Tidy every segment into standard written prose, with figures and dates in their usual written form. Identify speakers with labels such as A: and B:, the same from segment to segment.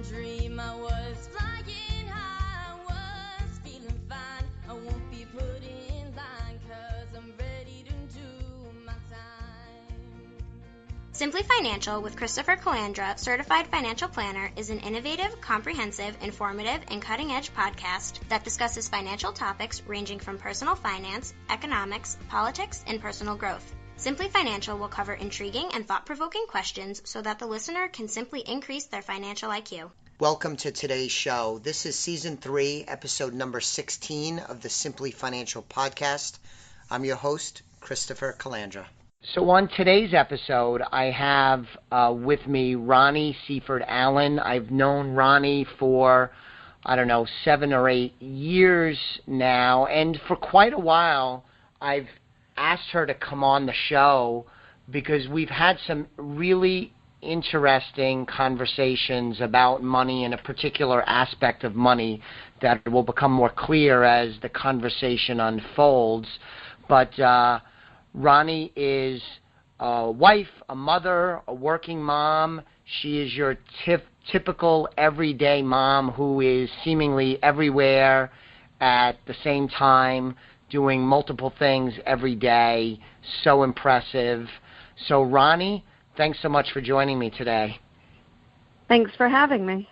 A: dream. I was flying high, I was feeling fine. I won't be put in line, 'cause I'm ready to do my time.
B: Simply Financial with Christopher Calandra, Certified Financial Planner, is an innovative, comprehensive, informative, and cutting-edge podcast that discusses financial topics ranging from personal finance, economics, politics, and personal growth. Simply Financial will cover intriguing and thought-provoking questions so that the listener can simply increase their financial IQ.
C: Welcome to today's show. This is Season 3, Episode number 16 of the Simply Financial Podcast. I'm your host, Christopher Calandra. So on today's episode, I have with me Ronni Seifert-Allen. I've known Ronni for, 7 or 8 years now, and for quite a while, I've asked her to come on the show because we've had some really interesting conversations about money and a particular aspect of money that will become more clear as the conversation unfolds. But Ronni is a wife, a mother, a working mom. She is your typical everyday mom who is seemingly everywhere at the same time, doing multiple things every day. So impressive. So Ronni, thanks so much for joining me today.
D: Thanks for having me.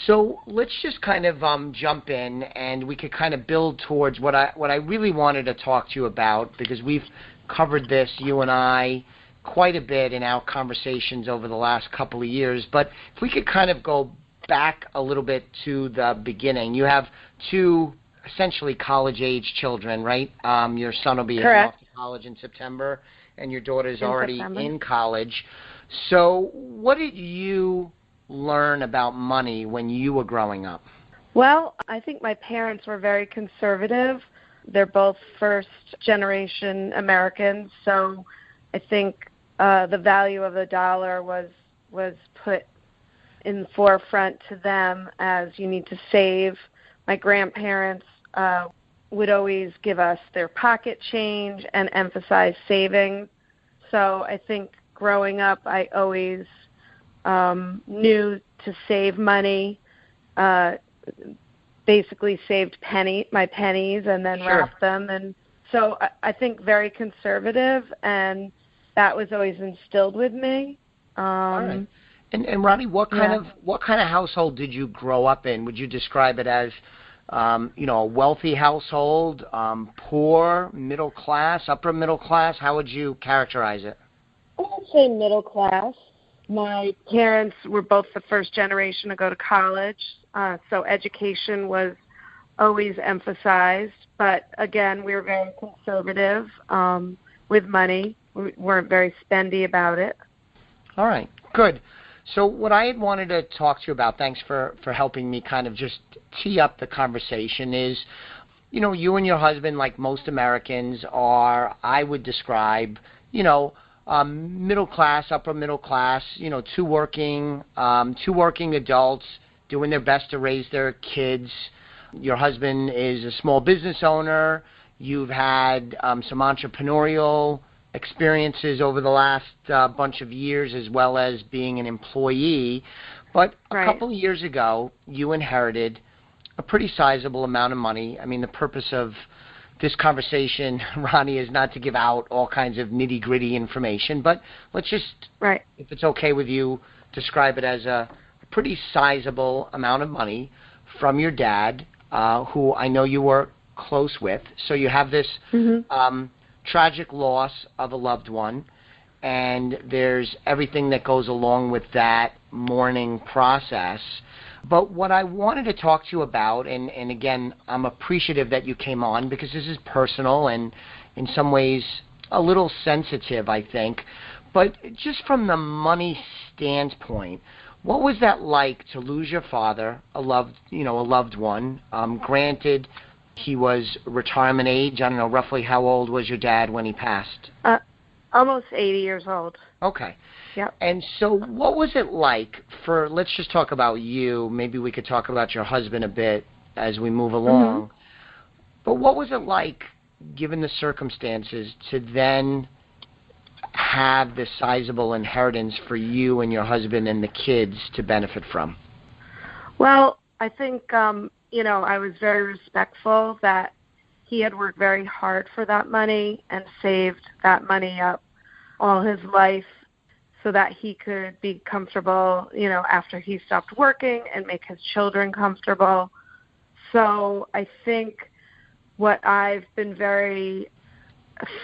C: So let's just kind of jump in, and we could kind of build towards what I really wanted to talk to you about, because we've covered this, you and I, quite a bit in our conversations over the last couple of years. But if we could kind of go back a little bit to the beginning. You have two essentially college-age children, right? Your son will be heading off to college in September, and your daughter's already in college. So what did you learn about money when you were growing up?
D: Well, I think my parents were very conservative. They're both first-generation Americans, so I think the value of the dollar was put in the forefront to them as you need to save. My grandparents would always give us their pocket change and emphasize saving. So I think growing up, I always knew to save money, basically saved my pennies and then wrapped them. And so I think very conservative, and that was always instilled with me.
C: All right. And Ronni, what kind of household did you grow up in? Would you describe it as a wealthy household, poor, middle class, upper middle class? How would you characterize it?
D: I would say middle class. My parents were both the first generation to go to college, so education was always emphasized. But again, we were very conservative with money. We weren't very spendy about it.
C: All right, good. So what I had wanted to talk to you about, thanks for helping me kind of just tee up the conversation, is, you and your husband, like most Americans, are, I would describe, middle class, upper middle class, two working adults doing their best to raise their kids. Your husband is a small business owner. You've had some entrepreneurial experiences over the last bunch of years, as well as being an employee. But a couple of years ago, you inherited a pretty sizable amount of money. I mean, the purpose of this conversation, Ronni, is not to give out all kinds of nitty-gritty information, but let's just, if it's okay with you, describe it as a pretty sizable amount of money from your dad, who I know you were close with. So you have this tragic loss of a loved one, and there's everything that goes along with that mourning process. But what I wanted to talk to you about, and again, I'm appreciative that you came on because this is personal and in some ways a little sensitive, I think. But just from the money standpoint, what was that like to lose your father, a loved one? Granted, he was retirement age. I don't know, roughly how old was your dad when he passed?
D: Almost 80 years old.
C: Okay.
D: Yep.
C: And so what was it like for, let's just talk about you. Maybe we could talk about your husband a bit as we move along. But what was it like, given the circumstances, to then have this sizable inheritance for you and your husband and the kids to benefit from?
D: Well, I think, I was very respectful that he had worked very hard for that money and saved that money up all his life so that he could be comfortable, after he stopped working and make his children comfortable. So I think what I've been very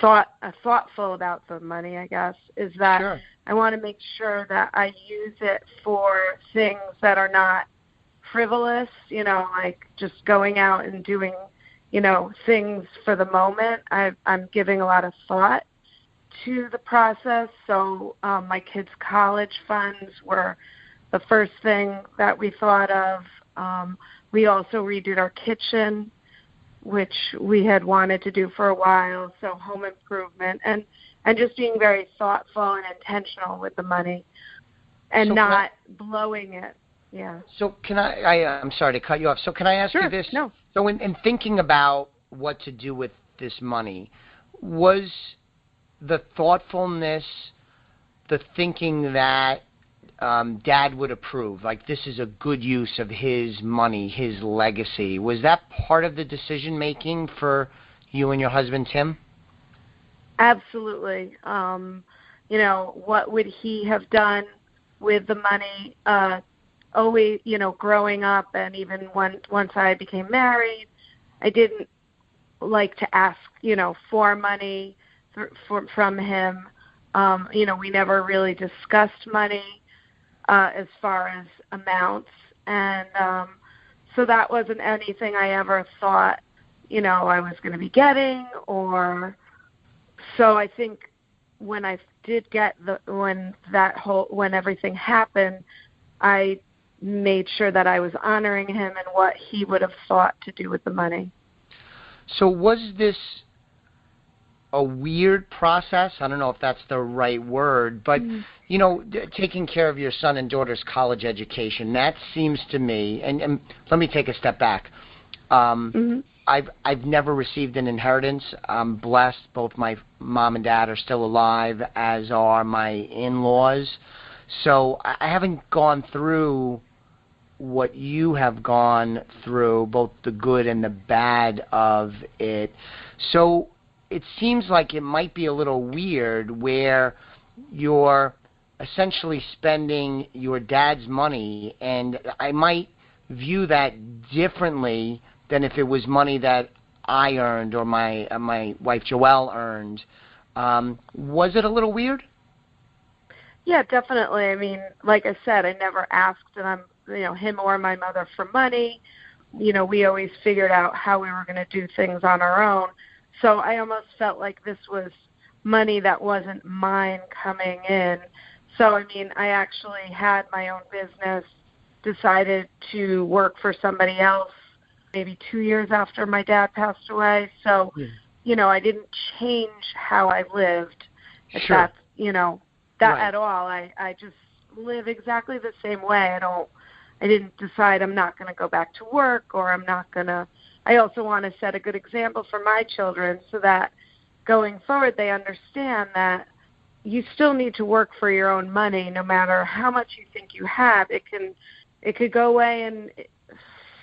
D: thoughtful about the money, I guess, is that
C: Sure.
D: I want to make sure that I use it for things that are not frivolous, like just going out and doing, things for the moment. I'm giving a lot of thought to the process. So my kids' college funds were the first thing that we thought of. We also redid our kitchen, which we had wanted to do for a while, so home improvement, and just being very thoughtful and intentional with the money and not blowing it. Yeah.
C: So can I'm sorry to cut you off. So can I ask you this?
D: No.
C: So in thinking about what to do with this money, was the thoughtfulness, the thinking that Dad would approve, like this is a good use of his money, his legacy, was that part of the decision-making for you and your husband, Tim?
D: Absolutely. What would he have done with the money? Always, growing up, and even once I became married, I didn't like to ask, for money from him. We never really discussed money as far as amounts, and so that wasn't anything I ever thought, I was going to be getting, or so I think when I did get when everything happened, I made sure that I was honoring him and what he would have thought to do with the money.
C: So was this a weird process? I don't know if that's the right word, but, taking care of your son and daughter's college education, that seems to me, and let me take a step back. I've never received an inheritance. I'm blessed. Both my mom and dad are still alive, as are my in-laws. So I haven't gone through what you have gone through, both the good and the bad of it. So it seems like it might be a little weird where you're essentially spending your dad's money, and I might view that differently than if it was money that I earned or my wife Joelle earned. Was it a little weird?
D: Yeah, definitely. I mean, like I said, I never asked him or my mother for money. We always figured out how we were going to do things on our own. So I almost felt like this was money that wasn't mine coming in. So, I actually had my own business, decided to work for somebody else maybe 2 years after my dad passed away. So, I didn't change how I lived. If
C: Sure.
D: that's, that at all. I just live exactly the same way. I didn't decide I'm not going to go back to work, or I'm not going to. I also want to set a good example for my children so that going forward they understand that you still need to work for your own money, no matter how much you think you have. It could go away and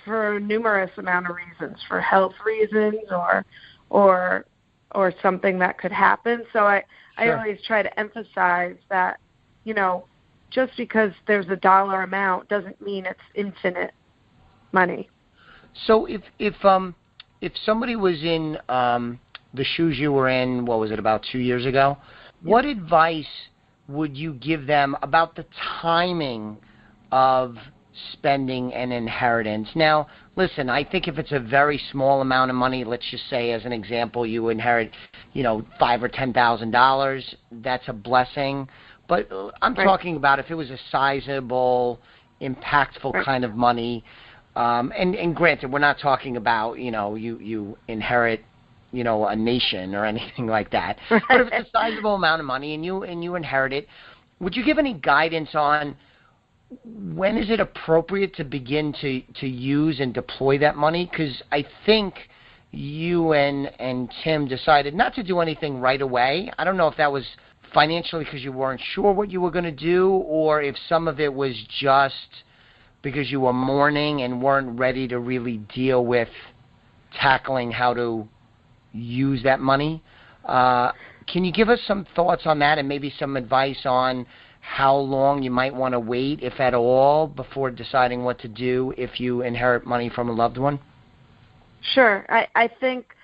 D: for numerous amount of reasons, for health reasons or something that could happen. So I always try to emphasize that, just because there's a dollar amount doesn't mean it's infinite money.
C: So if somebody was in the shoes you were in, what was it, about 2 years ago, what advice would you give them about the timing of spending an inheritance? Now, listen, I think if it's a very small amount of money, let's just say as an example, you inherit, $5,000 or $10,000, that's a blessing. But I'm talking about if it was a sizable, impactful kind of money. And granted, we're not talking about, you inherit, a nation or anything like that. But if it's a sizable amount of money and you inherit it, would you give any guidance on when is it appropriate to begin to use and deploy that money? Because I think you and Tim decided not to do anything right away. I don't know if that was financially because you weren't sure what you were going to do, or if some of it was just because you were mourning and weren't ready to really deal with tackling how to use that money. Can you give us some thoughts on that and maybe some advice on how long you might want to wait, if at all, before deciding what to do if you inherit money from a loved one?
D: Sure. I think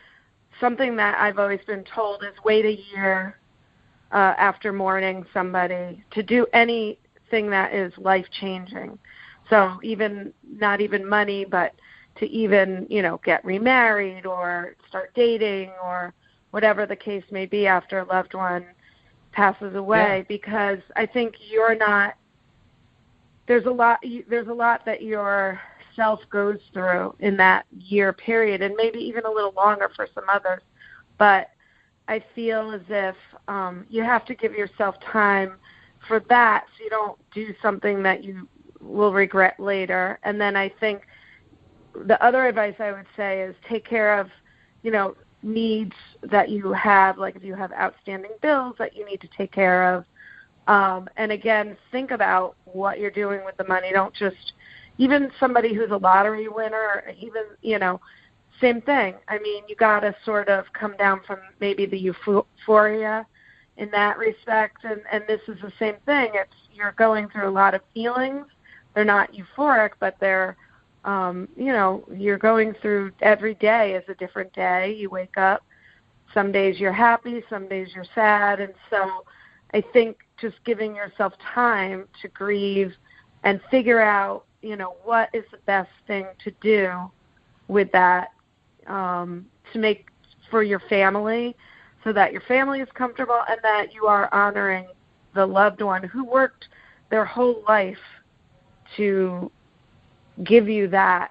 D: something that I've always been told is wait a year after mourning somebody to do anything that is life-changing. So not even money, but to even, get remarried or start dating or whatever the case may be after a loved one passes away, because I think there's a lot that your self goes through in that year period, and maybe even a little longer for some others. But I feel as if you have to give yourself time for that so you don't do something that you will regret later. And then I think the other advice I would say is take care of, needs that you have, like if you have outstanding bills that you need to take care of. And again, think about what you're doing with the money. Don't just, even somebody who's a lottery winner, even, same thing. I mean, you got to sort of come down from maybe the euphoria in that respect. And this is the same thing. You're going through a lot of feelings. They're not euphoric, but they're, you're going through, every day is a different day. You wake up, some days you're happy, some days you're sad. And so I think just giving yourself time to grieve and figure out, what is the best thing to do with that, to make for your family, so that your family is comfortable and that you are honoring the loved one who worked their whole life to give you that.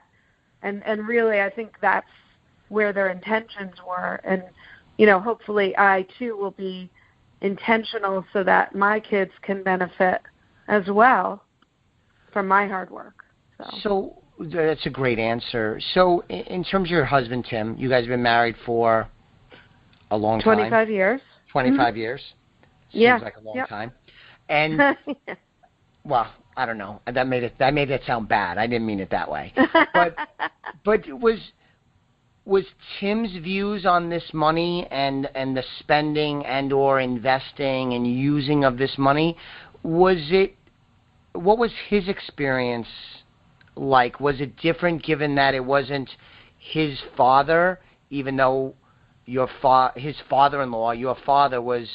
D: And really, I think that's where their intentions were. And, hopefully I, too, will be intentional so that my kids can benefit as well from my hard work.
C: So that's a great answer. So in terms of your husband, Tim, you guys have been married for a long time.
D: 25 years.
C: 25 years? Seems like a long time. And, well, I don't know. That made it sound bad. I didn't mean it that way. But was Tim's views on this money and the spending and or investing and using of this money, what was his experience like? Was it different given that it wasn't his father, even though his father-in-law, your father, was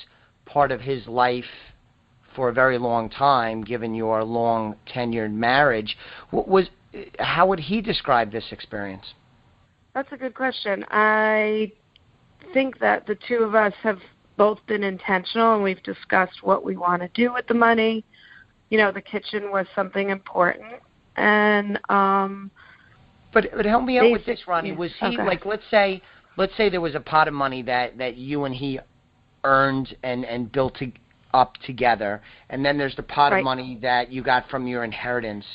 C: part of his life for a very long time, given your long tenured marriage? How would he describe this experience?
D: That's a good question. I think that the two of us have both been intentional, and we've discussed what we want to do with the money. The kitchen was something important. And
C: but help me out with this, Ronni. Was he like, let's say there was a pot of money that you and he earned and built up together, and then there's the pot of money that you got from your inheritance.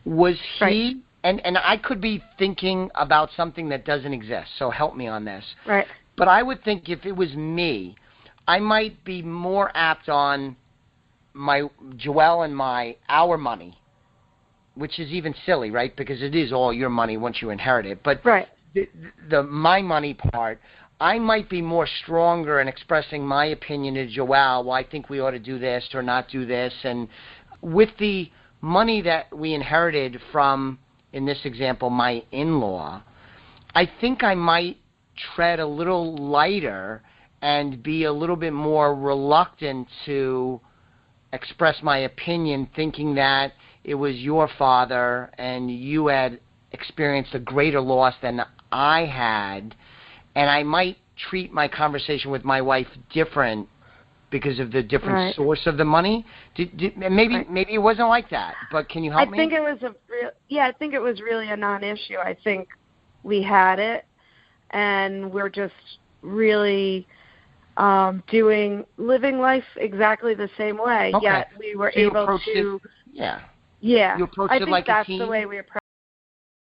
C: Was he, and I could be thinking about something that doesn't exist, so help me on this.
D: Right.
C: But I would think if it was me, I might be more apt on Joelle and our money, which is even silly, right? Because it is all your money once you inherit it. But my money part, I might be more stronger in expressing my opinion to Joelle. Well, I think we ought to do this or not do this. And with the money that we inherited from, in this example, my in-law, I think I might tread a little lighter and be a little bit more reluctant to express my opinion, thinking that it was your father and you had experienced a greater loss than I had, and I might treat my conversation with my wife different because of the different source of the money. Maybe it wasn't like that, but can you help me?
D: I think it was really a non-issue. I think we had it, and we're just really living life exactly the same way.
C: Okay.
D: Yet we were
C: so
D: able to.
C: Yeah.
D: Yeah.
C: You approached
D: I
C: it
D: think
C: like
D: that's
C: a team?
D: the way we approach